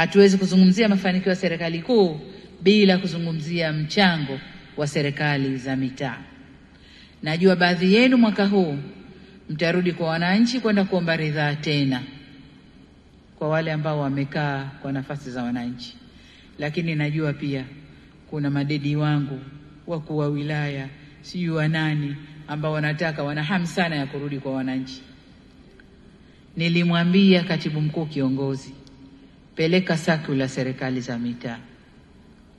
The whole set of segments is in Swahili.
Hatuwezi kuzungumzia mafanikio ya serikali kuu bila kuzungumzia mchango wa serikali za mitaa. Najua baadhi yenu mwaka huu mtarudi kwa wananchi kwenda kuomba ridhaa tena, kwa wale ambao wamekaa kwa nafasi za wananchi. Lakini najua pia kuna madedi wangu, wakuu wa wilaya, sijui wanani ambao wana hamu sana ya kurudi kwa wananchi. Nilimwambia katibu mkuu kiongozi, peleka sakula serikali za mitaa.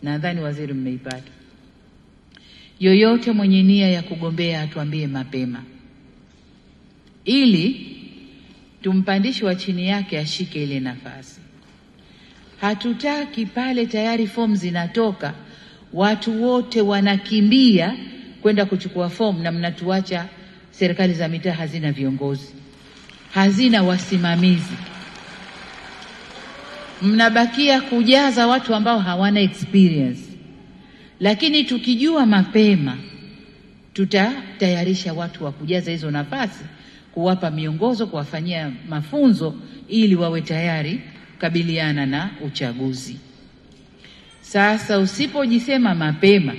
Nadhani waziri mmeipata. Yoyote mwenye nia ya kugombea atuambie mapema, ili tumpandishi wa chini yake ashike ile nafasi. Hatutaki pale tayari fomu zinatoka, watu wote wanakimbia kwenda kuchukua fomu, na mnatuacha serikali za mitaa hazina viongozi, hazina wasimamizi. Mnabakia kujaza watu ambao hawana experience. Lakini tukijua mapema, tutatayarisha watu wa kujaza hizo nafasi, kuwapa miongozo, kuwafanyia mafunzo ili wawe tayari kukabiliana na uchaguzi. Sasa usipojisema mapema,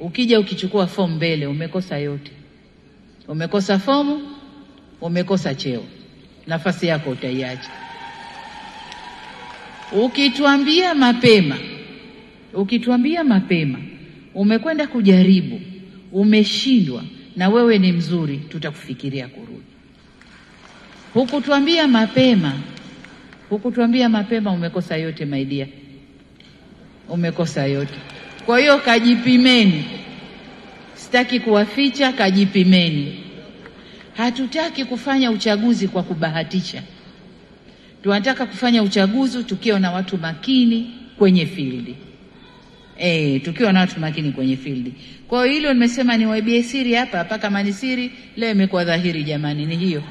ukija ukichukua fomu mbele, umekosa yote. Umekosa fomu, umekosa cheo. Nafasi yako utaiacha. Ukituambia mapema, umekwenda kujaribu, umeshindwa na wewe ni mzuri, tutakufikiria kurudi. Hukutuambia mapema, umekosa yote my dear. Umekosa yote. Kwa hiyo kajipimeni. Sitaki kuwaficha, kajipimeni. Hatutaki kufanya uchaguzi kwa kubahatisha. Tunataka kufanya uchaguzi tukiwa na watu makini kwenye field. Tukiwa na watu makini kwenye field. Kwa hiyo hilo nimesema ni waibie siri hapa, kama ni siri leo imekuwa dhahiri jamani, ni hiyo.